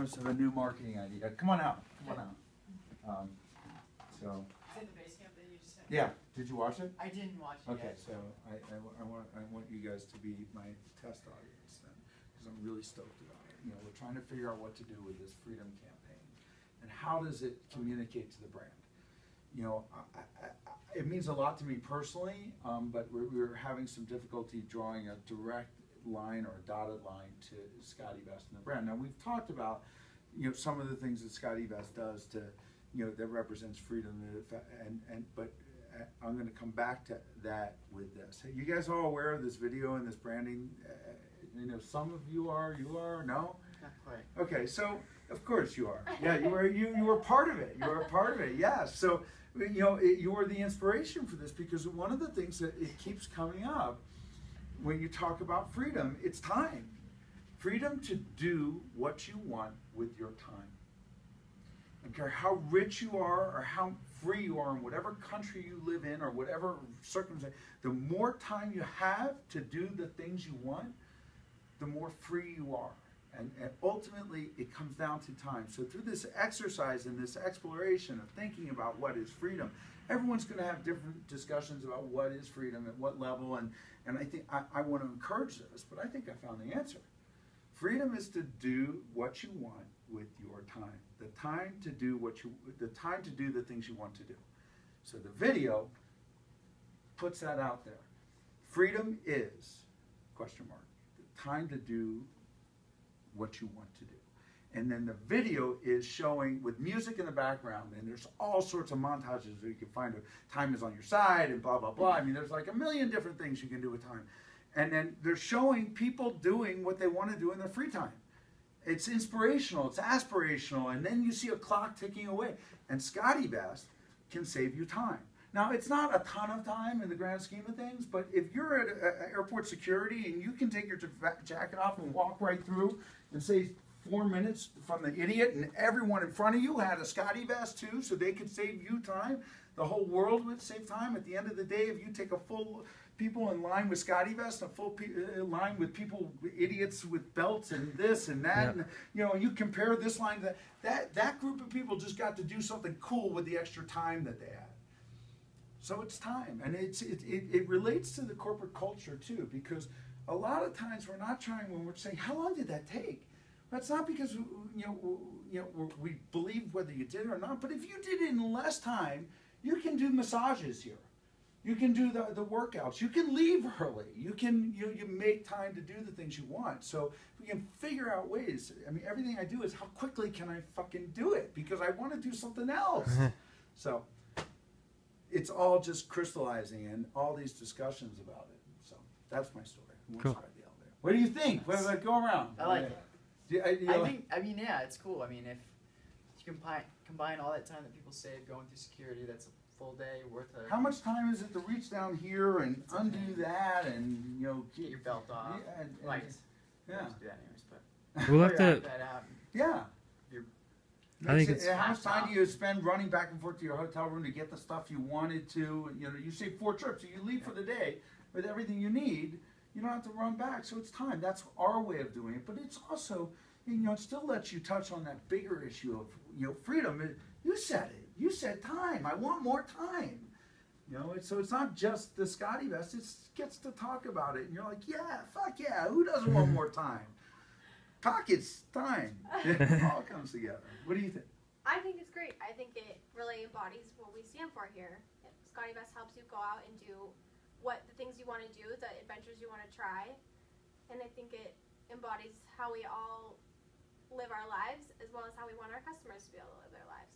promise of a new marketing idea. Come on out. Come on out. So. Is it the base camp that you just said? Yeah. Did you watch it? I didn't watch it Okay, yet. so I want you guys to be my test audience then, because I'm really stoked about it. You know, we're trying to figure out what to do with this freedom campaign, and how does it communicate to the brand. You know, it means a lot to me personally, but we're having some difficulty drawing a direct line or a dotted line to Scotty Best and the brand. Now we've talked about, you know, some of the things that Scotty Best does to, you know, that represents freedom, but I'm going to come back to that with this. Hey, you guys all aware of this video and this branding? You know, some of you are. No? Not quite. Okay, so of course you are. Yeah, you were part of it. You were a part of it. Yes. So you know, you were the inspiration for this, because one of the things that it keeps coming up when you talk about freedom, it's time. Freedom to do what you want with your time. I don't care how rich you are or how free you are in whatever country you live in or whatever circumstance, the more time you have to do the things you want, the more free you are. And ultimately, it comes down to time. So through this exercise and this exploration of thinking about what is freedom, everyone's going to have different discussions about what is freedom, at what level, and I think I want to encourage this, but I think I found the answer. Freedom is to do what you want with your time. The time to do the things you want to do. So the video puts that out there. Freedom is, question mark, the time to do what you want to do. And then the video is showing with music in the background, and there's all sorts of montages that you can find. Time is on your side and blah, blah, blah. I mean, there's like a million different things you can do with time. And then they're showing people doing what they want to do in their free time. It's inspirational, it's aspirational, and then you see a clock ticking away. And Scotty Best can save you time. Now, it's not a ton of time in the grand scheme of things, but if you're at airport security and you can take your jacket off and walk right through and say 4 minutes from the idiot, and everyone in front of you had a Scotty Best too, so they could save you time, the whole world would save time. At the end of the day, if you take a full people in line with Scotty Vest, a full line with people, idiots with belts and this and that, yeah. And you know, you compare this line to that group of people just got to do something cool with the extra time that they had. So it's time, and it relates to the corporate culture too, because a lot of times we're not trying when we're saying, how long did that take? That's not because we believe whether you did it or not, but if you did it in less time, you can do massages here. You can do the workouts. You can leave early. You can you make time to do the things you want. So we can figure out ways. I mean, everything I do is how quickly can I fucking do it, because I want to do something else. So it's all just crystallizing and all these discussions about it. So that's my story. Cool. What do you think? Go around. I like it. I mean, yeah, it's cool. I mean, if you combine all that time that people save going through security, that's a full day worth of. How much time is it to reach down here and undo that and get your belt off? Yeah, like, yeah. I have to do that anyways, but we'll have to. That out. Yeah. I think it's. How much time do you spend running back and forth to your hotel room to get the stuff you wanted to? You know, you say 4 trips, so you leave for the day with everything you need. You don't have to run back, so it's time. That's our way of doing it. But it's also, it still lets you touch on that bigger issue of, freedom. You said it. You said time. I want more time. So it's not just the Scotty Vest. It gets to talk about it, and you're like, yeah, fuck yeah. Who doesn't want more time? Pockets, time. It all comes together. What do you think? I think it's great. I think it really embodies what we stand for here. Scotty Vest helps you go out and do the things you want to do, the adventures you want to try, and I think it embodies how we all live our lives, as well as how we want our customers to be able to live their lives.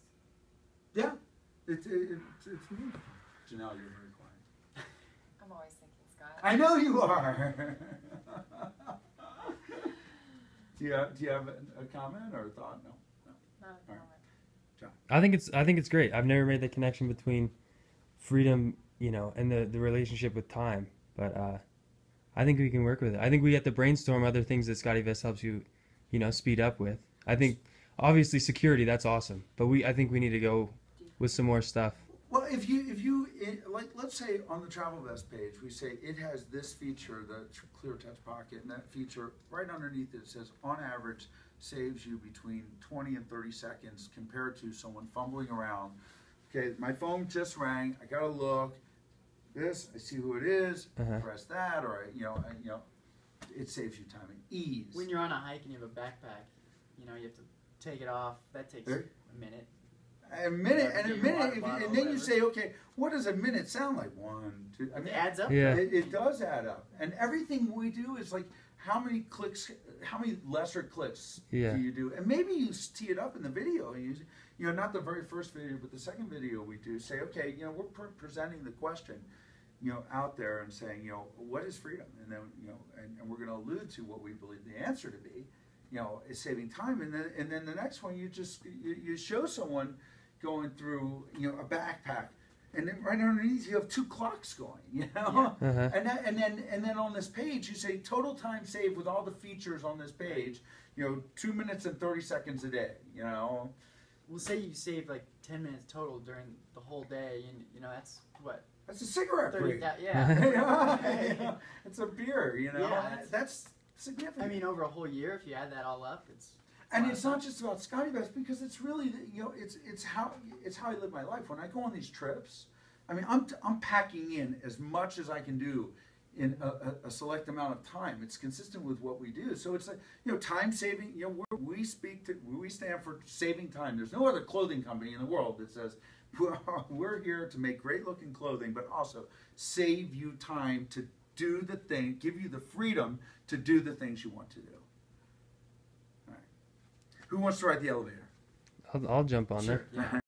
Yeah, it's me. Janelle, you're very quiet. I'm always thinking, Scott. I know you are. Do you have a comment or a thought? No. Not a comment. John. I think it's great. I've never made the connection between freedom, and the relationship with time, but I think we can work with it. I think we have to brainstorm other things that Scotty Vest helps you, speed up with. I think obviously security, that's awesome, but I think we need to go with some more stuff. Well, if you let's say on the Travel Vest page, we say it has this feature, the Clear Touch Pocket, and that feature right underneath it says on average saves you between 20 and 30 seconds compared to someone fumbling around. Okay, my phone just rang. I gotta look. This, I see who it is. Press that, or it saves you time and ease. When you're on a hike and you have a backpack, you have to take it off. That takes a minute. A minute, Yeah, and a your minute, water bottle, and then you whatever. say, okay, what does a minute sound like? 1, 2. I It mean, adds up. Yeah. it does add up, and everything we do is like, how many clicks, how many lesser clicks Yeah. do you do? And maybe you tee it up in the video. Not the very first video, but the second video we do. Say, okay, we're presenting the question, out there and saying, what is freedom? And then, and we're going to allude to what we believe the answer to be, is saving time. And then the next one, you show someone going through, a backpack, and then right underneath you have 2 clocks going, and then on this page you say total time saved with all the features on this page, 2 minutes and 30 seconds a day, We'll say you save like 10 minutes total during the whole day, and that's what. That's a cigarette 30, break. yeah. It's a beer, Yeah, that's significant. I mean, over a whole year, if you add that all up, it's. And it's not just about Scotty Best, because it's really, it's how I live my life. When I go on these trips, I mean, I'm packing in as much as I can do in a select amount of time. It's consistent with what we do. So it's like, time saving. We stand for saving time. There's no other clothing company in the world that says we're here to make great looking clothing, but also save you time to do the thing, give you the freedom to do the things you want to do. Who wants to ride the elevator? I'll jump on there. Sure, yeah.